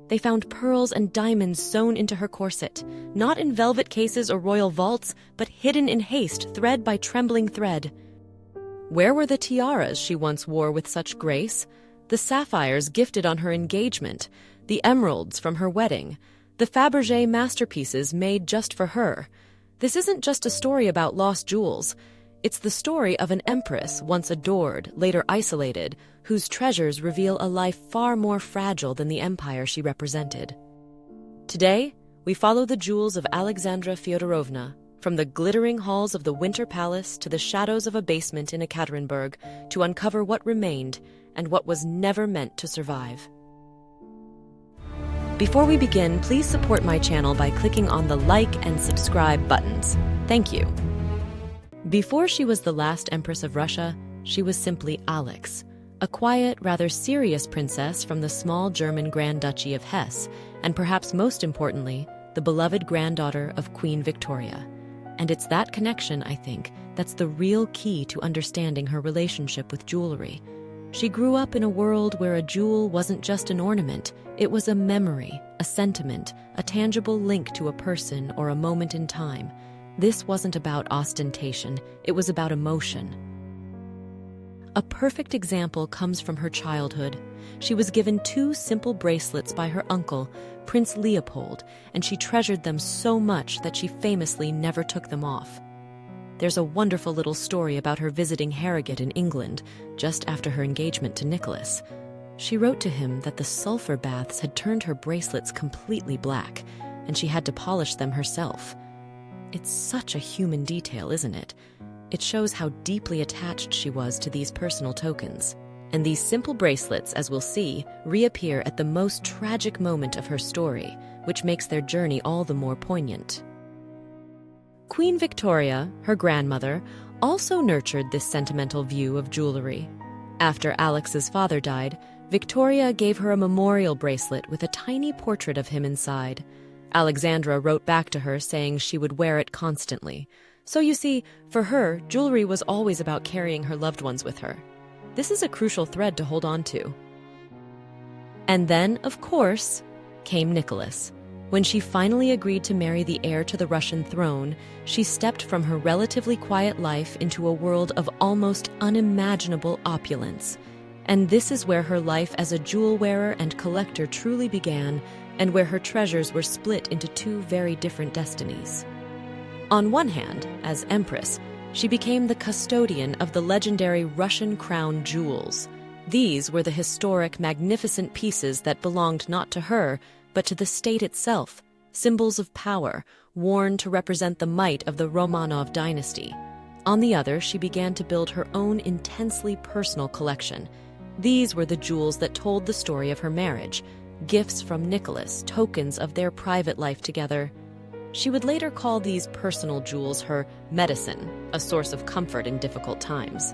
They found pearls and diamonds sewn into her corset, not in velvet cases or royal vaults, but hidden in haste, thread by trembling thread. Where were the tiaras she once wore with such grace? The sapphires gifted on her engagement, the emeralds from her wedding, the Fabergé masterpieces made just for her. This isn't just a story about lost jewels. It's the story of an empress once adored, later isolated, whose treasures reveal a life far more fragile than the empire she represented. Today, we follow the jewels of Alexandra Feodorovna, from the glittering halls of the Winter Palace to the shadows of a basement in Ekaterinburg, to uncover what remained and what was never meant to survive. Before we begin, please support my channel by clicking on the like and subscribe buttons. Thank you. Before she was the last Empress of Russia, she was simply Alex, a quiet, rather serious princess from the small German Grand Duchy of Hesse, and perhaps most importantly, the beloved granddaughter of Queen Victoria. And it's that connection, I think, that's the real key to understanding her relationship with jewelry. She grew up in a world where a jewel wasn't just an ornament, it was a memory, a sentiment, a tangible link to a person or a moment in time. This wasn't about ostentation, it was about emotion. A perfect example comes from her childhood. She was given 2 simple bracelets by her uncle, Prince Leopold, and she treasured them so much that she famously never took them off. There's a wonderful little story about her visiting Harrogate in England just after her engagement to Nicholas. She wrote to him that the sulfur baths had turned her bracelets completely black, and she had to polish them herself. It's such a human detail, isn't it? It shows how deeply attached she was to these personal tokens. And these simple bracelets, as we'll see, reappear at the most tragic moment of her story, which makes their journey all the more poignant. Queen Victoria, her grandmother, also nurtured this sentimental view of jewelry. After Alex's father died, Victoria gave her a memorial bracelet with a tiny portrait of him inside. Alexandra wrote back to her saying she would wear it constantly. So you see, for her, jewelry was always about carrying her loved ones with her. This is a crucial thread to hold on to. And then, of course, came Nicholas. When she finally agreed to marry the heir to the Russian throne, she stepped from her relatively quiet life into a world of almost unimaginable opulence. And this is where her life as a jewel wearer and collector truly began, and where her treasures were split into 2 very different destinies. On one hand, as Empress, she became the custodian of the legendary Russian crown jewels. These were the historic, magnificent pieces that belonged not to her, but to the state itself, symbols of power, worn to represent the might of the Romanov dynasty. On the other, she began to build her own intensely personal collection. These were the jewels that told the story of her marriage, gifts from Nicholas, tokens of their private life together. She would later call these personal jewels her medicine, a source of comfort in difficult times.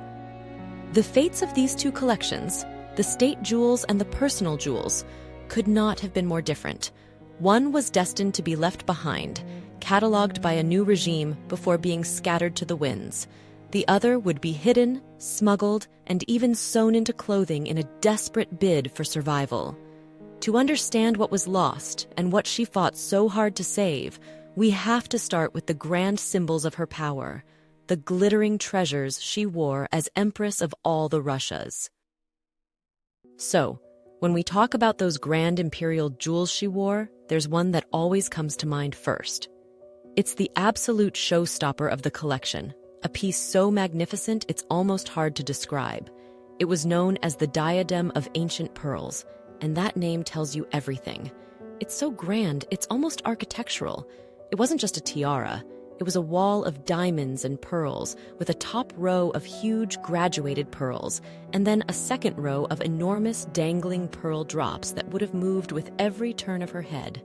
The fates of these 2 collections, the state jewels and the personal jewels, could not have been more different. One was destined to be left behind, catalogued by a new regime before being scattered to the winds. The other would be hidden, smuggled, and even sewn into clothing in a desperate bid for survival. To understand what was lost and what she fought so hard to save, we have to start with the grand symbols of her power, the glittering treasures she wore as Empress of all the Russias. So, when we talk about those grand imperial jewels she wore, there's one that always comes to mind first. It's the absolute showstopper of the collection, a piece so magnificent it's almost hard to describe. It was known as the Diadem of Ancient Pearls, and that name tells you everything. It's so grand, it's almost architectural. It wasn't just a tiara. It was a wall of diamonds and pearls, with a top row of huge graduated pearls, and then a second row of enormous dangling pearl drops that would have moved with every turn of her head.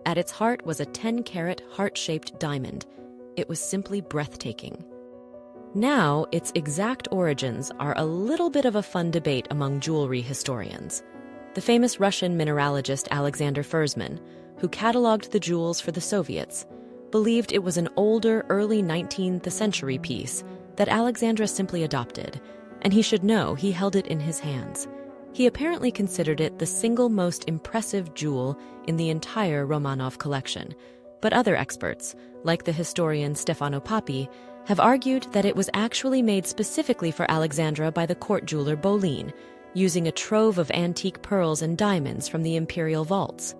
At its heart was a 10-carat heart-shaped diamond. It was simply breathtaking. Now, its exact origins are a little bit of a fun debate among jewelry historians. The famous Russian mineralogist Alexander Feodorovna, who cataloged the jewels for the Soviets, believed it was an older, early 19th century piece that Alexandra simply adopted, and he should know he held it in his hands. He apparently considered it the single most impressive jewel in the entire Romanov collection, but other experts, like the historian Stefano Papi, have argued that it was actually made specifically for Alexandra by the court jeweler Bolin, using a trove of antique pearls and diamonds from the Imperial vaults.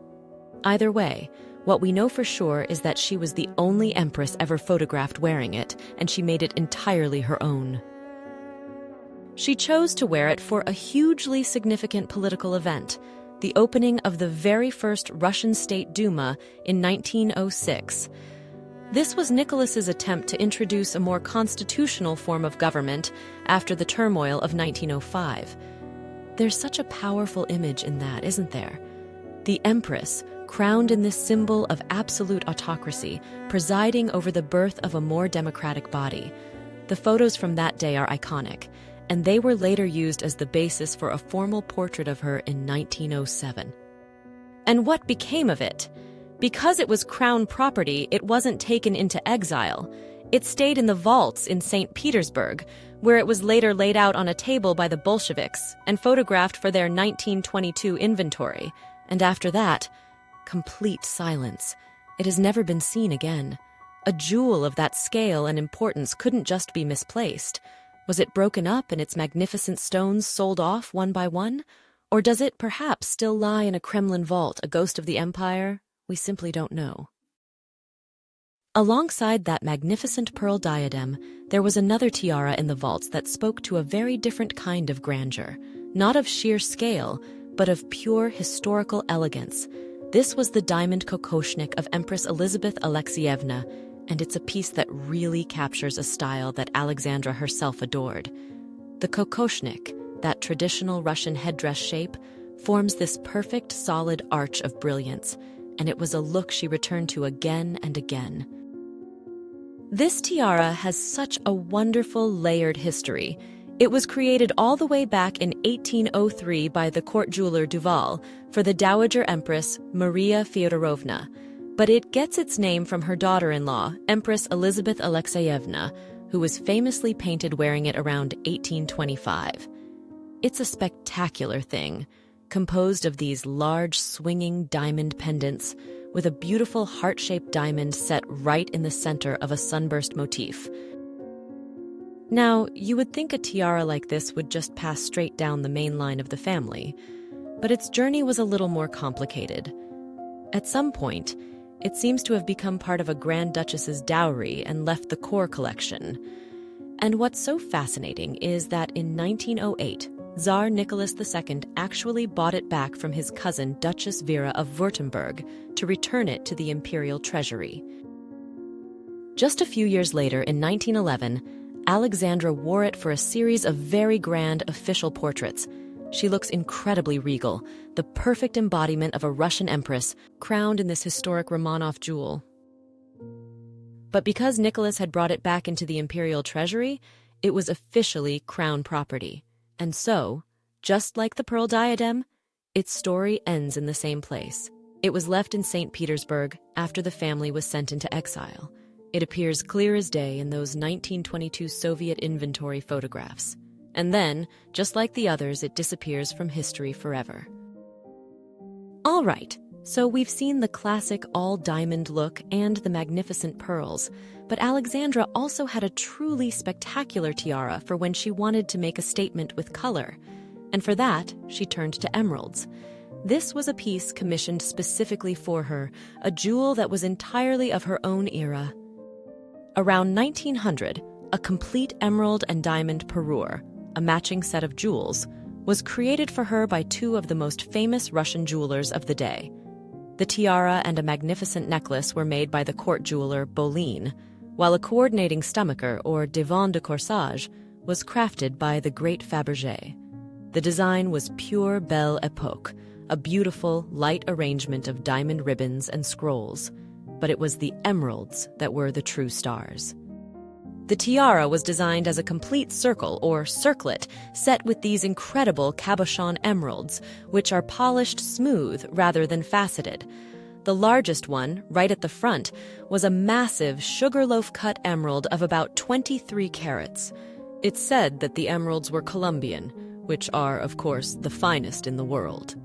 Either way, what we know for sure is that she was the only empress ever photographed wearing it, and she made it entirely her own. She chose to wear it for a hugely significant political event, the opening of the very first Russian State Duma in 1906. This was Nicholas's attempt to introduce a more constitutional form of government after the turmoil of 1905. There's such a powerful image in that, isn't there? The empress, crowned in this symbol of absolute autocracy, presiding over the birth of a more democratic body. The photos from that day are iconic, and they were later used as the basis for a formal portrait of her in 1907. And what became of it? Because it was crown property, it wasn't taken into exile. It stayed in the vaults in St. Petersburg, where it was later laid out on a table by the Bolsheviks and photographed for their 1922 inventory. And after that, complete silence. It has never been seen again. A jewel of that scale and importance couldn't just be misplaced. Was it broken up and its magnificent stones sold off one by one? Or does it perhaps still lie in a Kremlin vault, a ghost of the empire? We simply don't know. Alongside that magnificent pearl diadem, there was another tiara in the vaults that spoke to a very different kind of grandeur, not of sheer scale, but of pure historical elegance. This was the diamond kokoshnik of Empress Elizabeth Alexeyevna, and it's a piece that really captures a style that Alexandra herself adored. The kokoshnik, that traditional Russian headdress shape, forms this perfect, solid arch of brilliance, and it was a look she returned to again and again. This tiara has such a wonderful, layered history. It was created all the way back in 1803 by the court jeweler Duval for the Dowager Empress Maria Feodorovna, but it gets its name from her daughter-in-law, Empress Elizabeth Alexeyevna, who was famously painted wearing it around 1825. It's a spectacular thing, composed of these large, swinging diamond pendants with a beautiful heart-shaped diamond set right in the center of a sunburst motif. Now, you would think a tiara like this would just pass straight down the main line of the family, but its journey was a little more complicated. At some point, it seems to have become part of a Grand Duchess's dowry and left the core collection. And what's so fascinating is that in 1908, Tsar Nicholas II actually bought it back from his cousin Duchess Vera of Württemberg to return it to the Imperial treasury. Just a few years later, in 1911, Alexandra wore it for a series of very grand official portraits. She looks incredibly regal, the perfect embodiment of a Russian empress crowned in this historic Romanov jewel. But because Nicholas had brought it back into the Imperial treasury, it was officially crown property. And so, just like the Pearl Diadem, its story ends in the same place. It was left in St. Petersburg after the family was sent into exile. It appears clear as day in those 1922 Soviet inventory photographs. And then, just like the others, it disappears from history forever. All right, so we've seen the classic all-diamond look and the magnificent pearls, but Alexandra also had a truly spectacular tiara for when she wanted to make a statement with color. And for that, she turned to emeralds. This was a piece commissioned specifically for her, a jewel that was entirely of her own era. Around 1900, a complete emerald and diamond parure, a matching set of jewels, was created for her by two of the most famous Russian jewelers of the day. The tiara and a magnificent necklace were made by the court jeweler Bolin, while a coordinating stomacher, or divan de corsage, was crafted by the great Fabergé. The design was pure Belle Époque, a beautiful, light arrangement of diamond ribbons and scrolls, but it was the emeralds that were the true stars. The tiara was designed as a complete circle, or circlet, set with these incredible cabochon emeralds, which are polished smooth rather than faceted. The largest one, right at the front, was a massive sugarloaf-cut emerald of about 23 carats. It's said that the emeralds were Colombian, which are, of course, the finest in the world.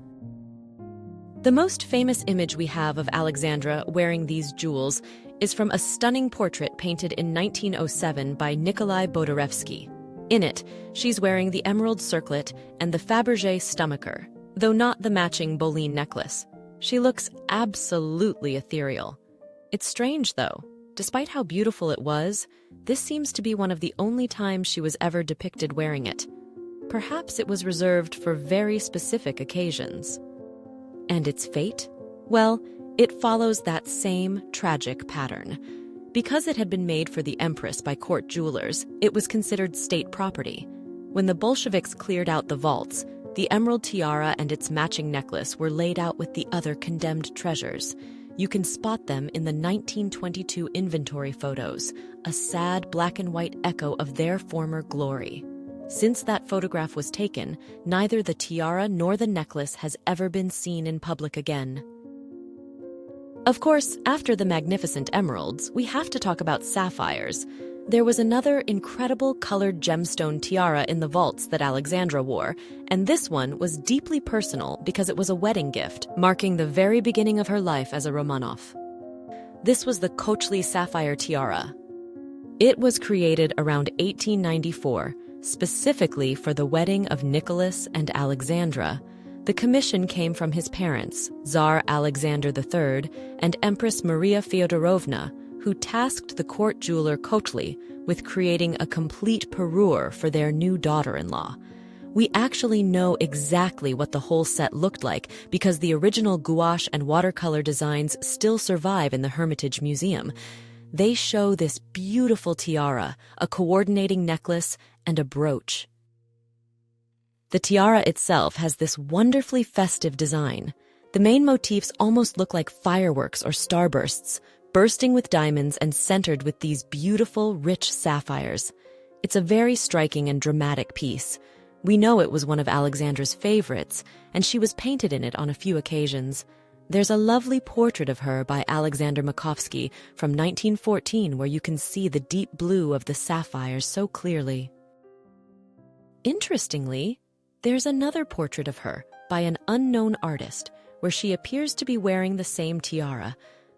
The most famous image we have of Alexandra wearing these jewels is from a stunning portrait painted in 1907 by Nikolai Bodorevsky. In it, she's wearing the emerald circlet and the Fabergé stomacher, though not the matching Bolin necklace. She looks absolutely ethereal. It's strange, though. Despite how beautiful it was, this seems to be one of the only times she was ever depicted wearing it. Perhaps it was reserved for very specific occasions. And its fate? Well, it follows that same tragic pattern. Because it had been made for the Empress by court jewelers, it was considered state property. When the Bolsheviks cleared out the vaults, the Emerald Tiara and its matching necklace were laid out with the other condemned treasures. You can spot them in the 1922 inventory photos, a sad black and white echo of their former glory. Since that photograph was taken, neither the tiara nor the necklace has ever been seen in public again. Of course, after the magnificent emeralds, we have to talk about sapphires. There was another incredible colored gemstone tiara in the vaults that Alexandra wore, and this one was deeply personal because it was a wedding gift, marking the very beginning of her life as a Romanov. This was the Kokoshnik sapphire tiara. It was created around 1894, specifically for the wedding of Nicholas and Alexandra. The commission came from his parents, Tsar Alexander III and Empress Maria Feodorovna, who tasked the court jeweler Kokoshnik with creating a complete parure for their new daughter-in-law. We actually know exactly what the whole set looked like because the original gouache and watercolor designs still survive in the Hermitage Museum. They show this beautiful tiara, a coordinating necklace, and a brooch. The tiara itself has this wonderfully festive design. The main motifs almost look like fireworks or starbursts, bursting with diamonds and centered with these beautiful, rich sapphires. It's a very striking and dramatic piece. We know it was one of Alexandra's favorites, and she was painted in it on a few occasions. There's a lovely portrait of her by Alexander Makovsky from 1914 where you can see the deep blue of the sapphires so clearly. Interestingly, there's another portrait of her by an unknown artist where she appears to be wearing the same tiara,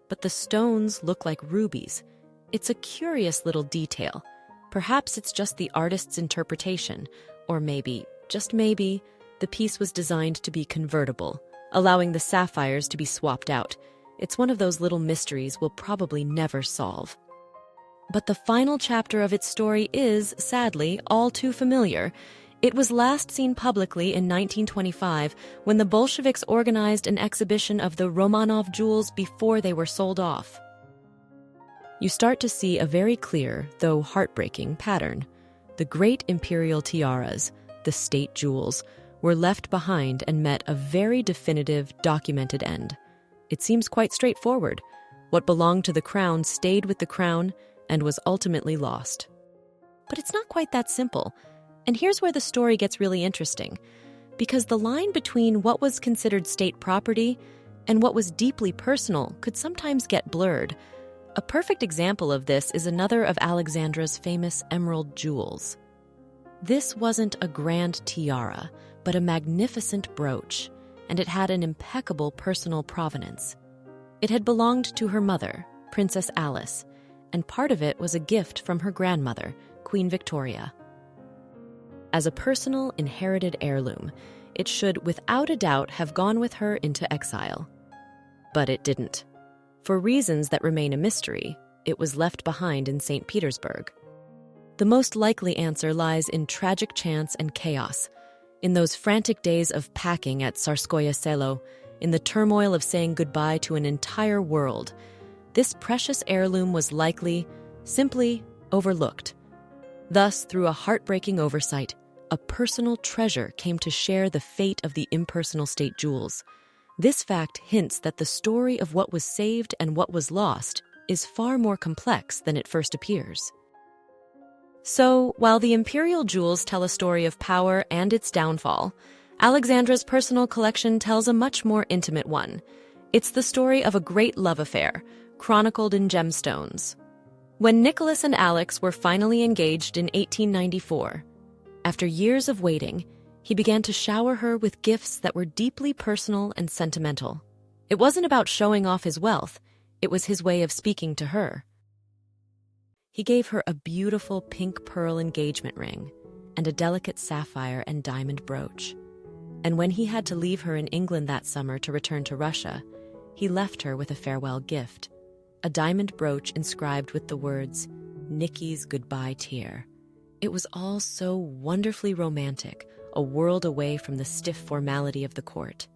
but the stones look like rubies. It's a curious little detail. Perhaps it's just the artist's interpretation, or maybe, just maybe, the piece was designed to be convertible, allowing the sapphires to be swapped out. It's one of those little mysteries we'll probably never solve. But the final chapter of its story is, sadly, all too familiar. It was last seen publicly in 1925 when the Bolsheviks organized an exhibition of the Romanov jewels before they were sold off. You start to see a very clear, though heartbreaking, pattern. The great Imperial tiaras, the state jewels, were left behind and met a very definitive, documented end. It seems quite straightforward. What belonged to the crown stayed with the crown and was ultimately lost. But it's not quite that simple. And here's where the story gets really interesting, because the line between what was considered state property and what was deeply personal could sometimes get blurred. A perfect example of this is another of Alexandra's famous emerald jewels. This wasn't a grand tiara, but a magnificent brooch, and it had an impeccable personal provenance. It had belonged to her mother, Princess Alice, and part of it was a gift from her grandmother, Queen Victoria. As a personal, inherited heirloom, it should, without a doubt, have gone with her into exile. But it didn't. For reasons that remain a mystery, it was left behind in St. Petersburg. The most likely answer lies in tragic chance and chaos, in those frantic days of packing at Tsarskoye Selo, in the turmoil of saying goodbye to an entire world. This precious heirloom was likely, simply, overlooked. Thus, through a heartbreaking oversight, a personal treasure came to share the fate of the impersonal state jewels. This fact hints that the story of what was saved and what was lost is far more complex than it first appears. So, while the imperial jewels tell a story of power and its downfall, Alexandra's personal collection tells a much more intimate one. It's the story of a great love affair, chronicled in gemstones. When Nicholas and Alex were finally engaged in 1894, after years of waiting, he began to shower her with gifts that were deeply personal and sentimental. It wasn't about showing off his wealth, it was his way of speaking to her. He gave her a beautiful pink pearl engagement ring and a delicate sapphire and diamond brooch. And when he had to leave her in England that summer to return to Russia, he left her with a farewell gift, a diamond brooch inscribed with the words, "Nikki's goodbye tear." It was all so wonderfully romantic, a world away from the stiff formality of the court.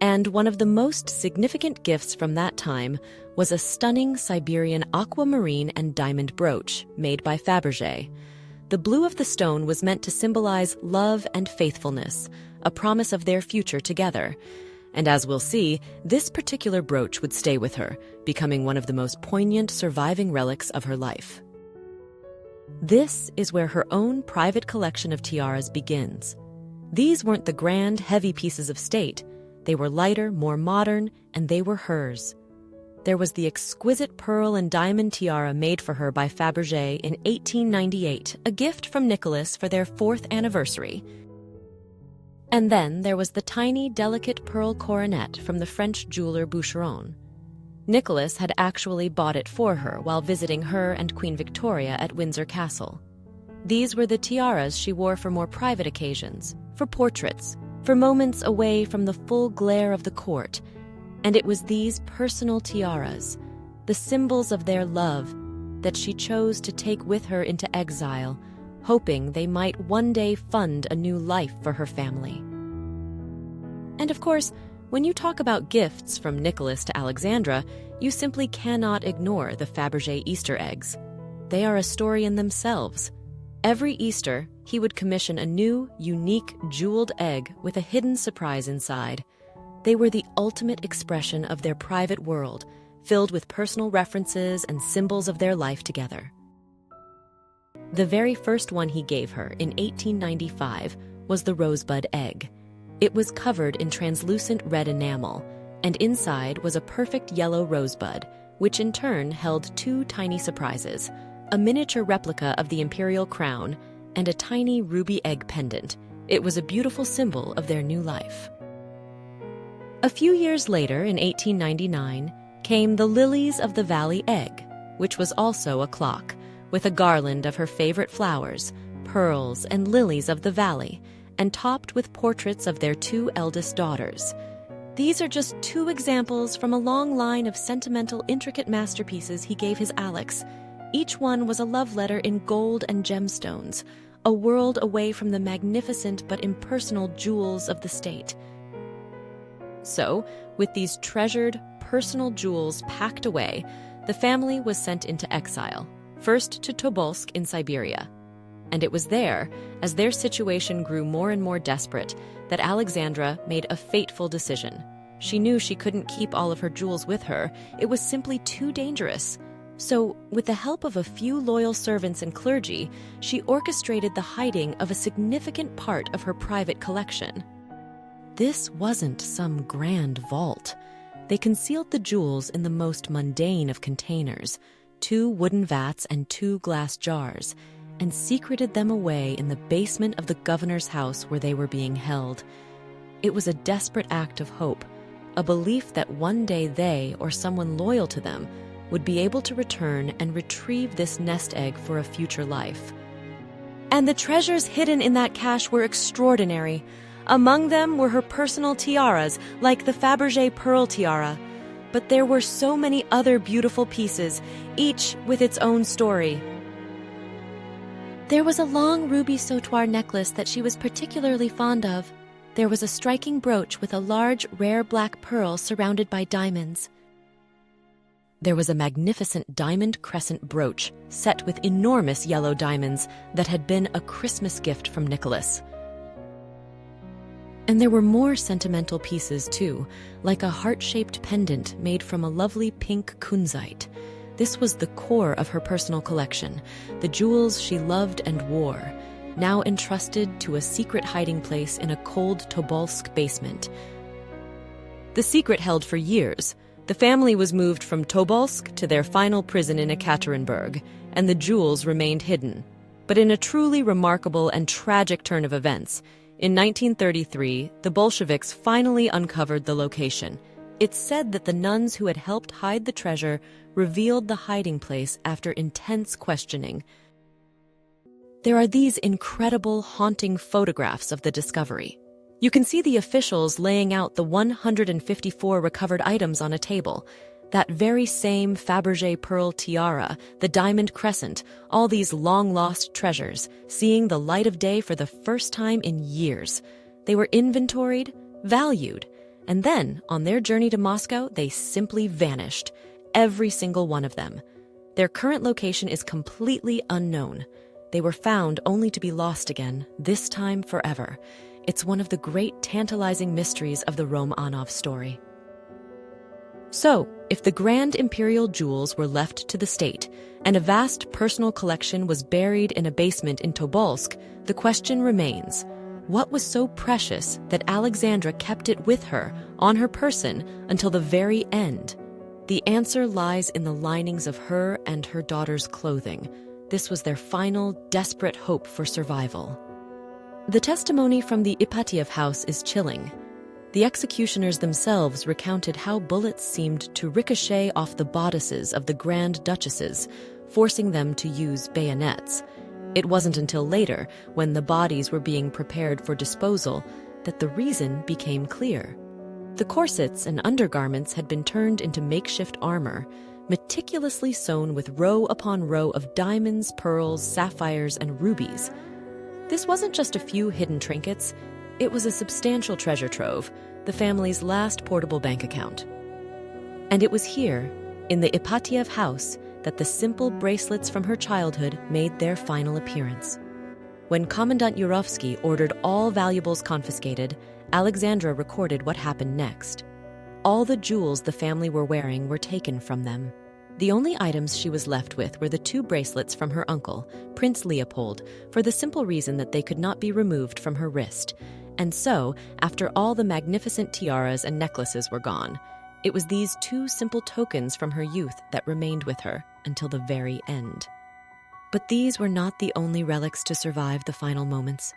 And one of the most significant gifts from that time was a stunning Siberian aquamarine and diamond brooch made by Fabergé. The blue of the stone was meant to symbolize love and faithfulness, a promise of their future together. And as we'll see, this particular brooch would stay with her, becoming one of the most poignant surviving relics of her life. This is where her own private collection of tiaras begins. These weren't the grand, heavy pieces of state. They were lighter, more modern, and they were hers. There was the exquisite pearl and diamond tiara made for her by Fabergé in 1898, a gift from Nicholas for their 4th anniversary. And then there was the tiny, delicate pearl coronet from the French jeweler Boucheron. Nicholas had actually bought it for her while visiting her and Queen Victoria at Windsor Castle. These were the tiaras she wore for more private occasions, for portraits, for moments away from the full glare of the court. And it was these personal tiaras, the symbols of their love, that she chose to take with her into exile, hoping they might one day fund a new life for her family. And of course, when you talk about gifts from Nicholas to Alexandra, you simply cannot ignore the Fabergé Easter eggs. They are a story in themselves. Every Easter, he would commission a new, unique, jeweled egg with a hidden surprise inside. They were the ultimate expression of their private world, filled with personal references and symbols of their life together. The very first one he gave her in 1895 was the rosebud egg. It was covered in translucent red enamel, and inside was a perfect yellow rosebud, which in turn held 2 tiny surprises, a miniature replica of the Imperial crown and a tiny ruby egg pendant. It was a beautiful symbol of their new life. A few years later, in 1899, came the Lilies of the Valley egg, which was also a clock, with a garland of her favorite flowers, pearls and lilies of the valley, and topped with portraits of their 2 eldest daughters. These are just 2 examples from a long line of sentimental, intricate masterpieces he gave his Alex. Each one was a love letter in gold and gemstones, a world away from the magnificent but impersonal jewels of the state. So, with these treasured, personal jewels packed away, the family was sent into exile, first to Tobolsk in Siberia. And it was there, as their situation grew more and more desperate, that Alexandra made a fateful decision. She knew she couldn't keep all of her jewels with her. It was simply too dangerous. So, with the help of a few loyal servants and clergy, she orchestrated the hiding of a significant part of her private collection. This wasn't some grand vault. They concealed the jewels in the most mundane of containers, 2 wooden vats and 2 glass jars, and secreted them away in the basement of the governor's house where they were being held. It was a desperate act of hope, a belief that one day they, or someone loyal to them, would be able to return and retrieve this nest egg for a future life. And the treasures hidden in that cache were extraordinary. Among them were her personal tiaras, like the Fabergé pearl tiara. But there were so many other beautiful pieces, each with its own story. There was a long ruby sautoir necklace that she was particularly fond of. There was a striking brooch with a large, rare black pearl surrounded by diamonds. There was a magnificent diamond crescent brooch set with enormous yellow diamonds that had been a Christmas gift from Nicholas. And there were more sentimental pieces too, like a heart-shaped pendant made from a lovely pink kunzite. This was the core of her personal collection, the jewels she loved and wore, now entrusted to a secret hiding place in a cold Tobolsk basement. The secret held for years. The family was moved from Tobolsk to their final prison in Ekaterinburg, and the jewels remained hidden. But in a truly remarkable and tragic turn of events, in 1933, the Bolsheviks finally uncovered the location. It's said that the nuns who had helped hide the treasure revealed the hiding place after intense questioning. There are these incredible, haunting photographs of the discovery. You can see the officials laying out the 154 recovered items on a table. That very same Fabergé pearl tiara, the diamond crescent, all these long-lost treasures, seeing the light of day for the first time in years. They were inventoried, valued, and then, on their journey to Moscow, they simply vanished. Every single one of them. Their current location is completely unknown. They were found only to be lost again, this time forever. It's one of the great tantalizing mysteries of the Romanov story. So, if the grand imperial jewels were left to the state, and a vast personal collection was buried in a basement in Tobolsk, the question remains, what was so precious that Alexandra kept it with her, on her person, until the very end? The answer lies in the linings of her and her daughter's clothing. This was their final, desperate hope for survival. The testimony from the Ipatiev house is chilling. The executioners themselves recounted how bullets seemed to ricochet off the bodices of the Grand Duchesses, forcing them to use bayonets. It wasn't until later, when the bodies were being prepared for disposal, that the reason became clear. The corsets and undergarments had been turned into makeshift armor, meticulously sewn with row upon row of diamonds, pearls, sapphires, and rubies. This wasn't just a few hidden trinkets. It was a substantial treasure trove, the family's last portable bank account. And it was here, in the Ipatiev house, that the simple bracelets from her childhood made their final appearance. When Commandant Yurovsky ordered all valuables confiscated, Alexandra recorded what happened next. All the jewels the family were wearing were taken from them. The only items she was left with were the 2 bracelets from her uncle, Prince Leopold, for the simple reason that they could not be removed from her wrist. And so, after all the magnificent tiaras and necklaces were gone, it was these 2 simple tokens from her youth that remained with her until the very end. But these were not the only relics to survive the final moments.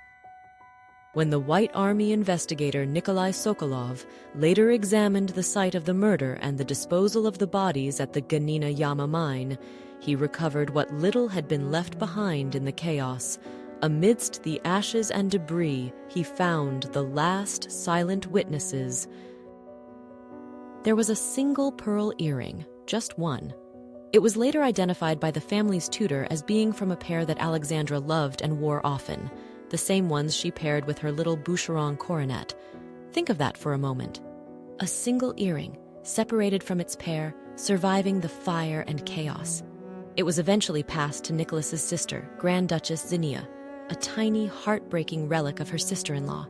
When the White Army investigator Nikolai Sokolov later examined the site of the murder and the disposal of the bodies at the Ganina Yama mine, he recovered what little had been left behind in the chaos. Amidst the ashes and debris, he found the last silent witnesses. There was a single pearl earring, just one. It was later identified by the family's tutor as being from a pair that Alexandra loved and wore often, the same ones she paired with her little Boucheron coronet. Think of that for a moment. A single earring, separated from its pair, surviving the fire and chaos. It was eventually passed to Nicholas's sister, Grand Duchess Zinnia, a tiny, heartbreaking relic of her sister-in-law.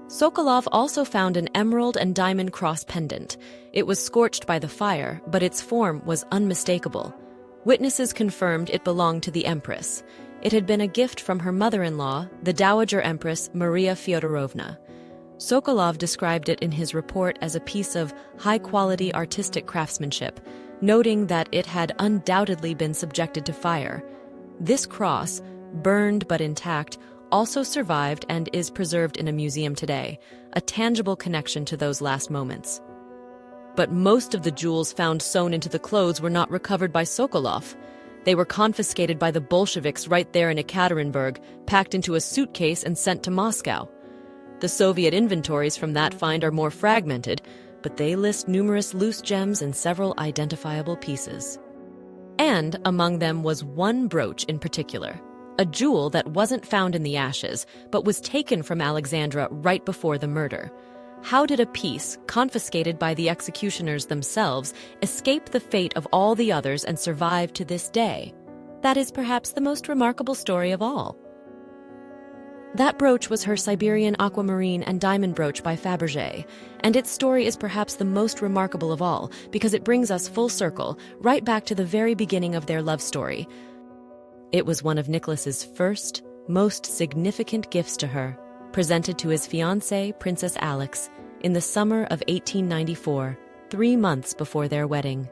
Sokolov also found an emerald and diamond cross pendant. It was scorched by the fire, but its form was unmistakable. Witnesses confirmed it belonged to the Empress. It had been a gift from her mother-in-law, the Dowager Empress Maria Feodorovna. Sokolov described it in his report as a piece of high-quality artistic craftsmanship, noting that it had undoubtedly been subjected to fire. This cross, burned but intact, also survived and is preserved in a museum today, a tangible connection to those last moments. But most of the jewels found sewn into the clothes were not recovered by Sokolov. They were confiscated by the Bolsheviks right there in Ekaterinburg, packed into a suitcase and sent to Moscow. The Soviet inventories from that find are more fragmented, but they list numerous loose gems and several identifiable pieces. And among them was one brooch in particular, a jewel that wasn't found in the ashes, but was taken from Alexandra right before the murder. How did a piece, confiscated by the executioners themselves, escape the fate of all the others and survive to this day? That is perhaps the most remarkable story of all. That brooch was her Siberian aquamarine and diamond brooch by Fabergé, and its story is perhaps the most remarkable of all because it brings us full circle, right back to the very beginning of their love story. It was one of Nicholas's first, most significant gifts to her, presented to his fiancée, Princess Alex, in the summer of 1894, 3 months before their wedding.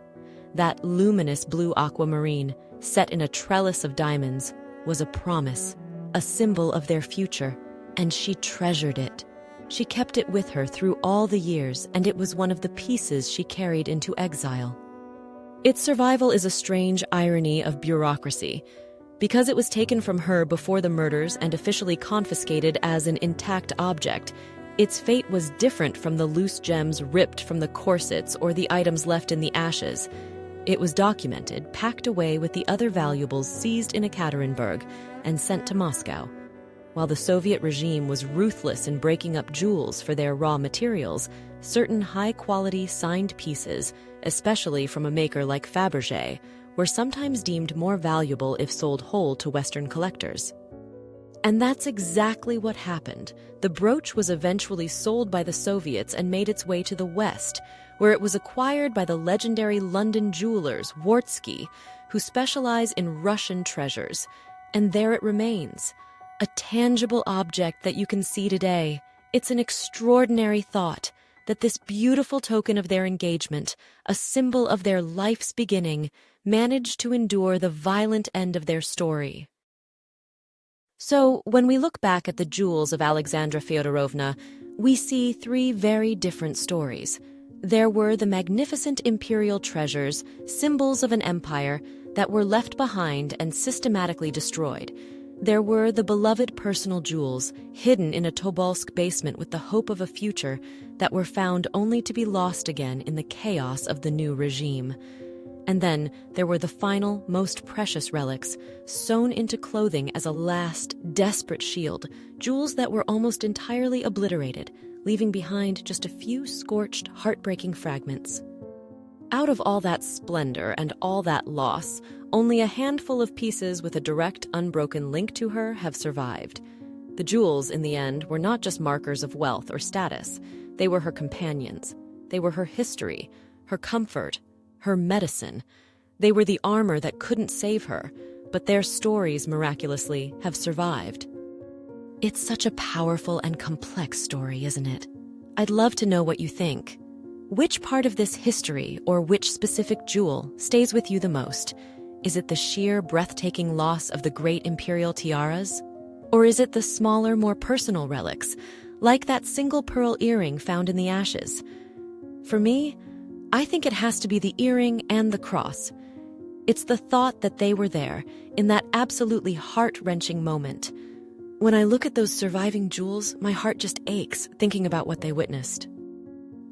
That luminous blue aquamarine, set in a trellis of diamonds, was a promise, a symbol of their future, and she treasured it. She kept it with her through all the years, and it was one of the pieces she carried into exile. Its survival is a strange irony of bureaucracy. Because it was taken from her before the murders and officially confiscated as an intact object, its fate was different from the loose gems ripped from the corsets or the items left in the ashes. It was documented, packed away with the other valuables seized in Ekaterinburg, and sent to Moscow. While the Soviet regime was ruthless in breaking up jewels for their raw materials, certain high-quality signed pieces, especially from a maker like Fabergé, were sometimes deemed more valuable if sold whole to Western collectors. And that's exactly what happened. The brooch was eventually sold by the Soviets and made its way to the West, where it was acquired by the legendary London jewelers Swarovski, who specialize in Russian treasures. And there it remains, a tangible object that you can see today. It's an extraordinary thought that this beautiful token of their engagement, a symbol of their life's beginning, managed to endure the violent end of their story. So, when we look back at the jewels of Alexandra Feodorovna, we see three very different stories. There were the magnificent imperial treasures, symbols of an empire, that were left behind and systematically destroyed. There were the beloved personal jewels, hidden in a Tobolsk basement with the hope of a future, that were found only to be lost again in the chaos of the new regime. And then there were the final, most precious relics, sewn into clothing as a last, desperate shield, jewels that were almost entirely obliterated, leaving behind just a few scorched, heartbreaking fragments. Out of all that splendor and all that loss, only a handful of pieces with a direct, unbroken link to her have survived. The jewels, in the end, were not just markers of wealth or status. They were her companions. They were her history, her comfort, her medicine. They were the armor that couldn't save her, but their stories, miraculously, have survived. It's such a powerful and complex story, isn't it? I'd love to know what you think. Which part of this history, or which specific jewel, stays with you the most? Is it the sheer, breathtaking loss of the great imperial tiaras? Or is it the smaller, more personal relics, like that single pearl earring found in the ashes? For me, I think it has to be the earring and the cross. It's the thought that they were there, in that absolutely heart-wrenching moment. When I look at those surviving jewels, my heart just aches thinking about what they witnessed.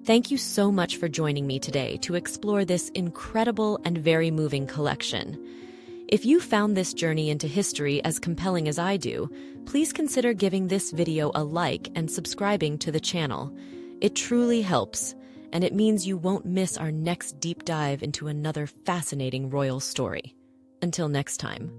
Thank you so much for joining me today to explore this incredible and very moving collection. If you found this journey into history as compelling as I do, please consider giving this video a like and subscribing to the channel. It truly helps, and it means you won't miss our next deep dive into another fascinating royal story. Until next time.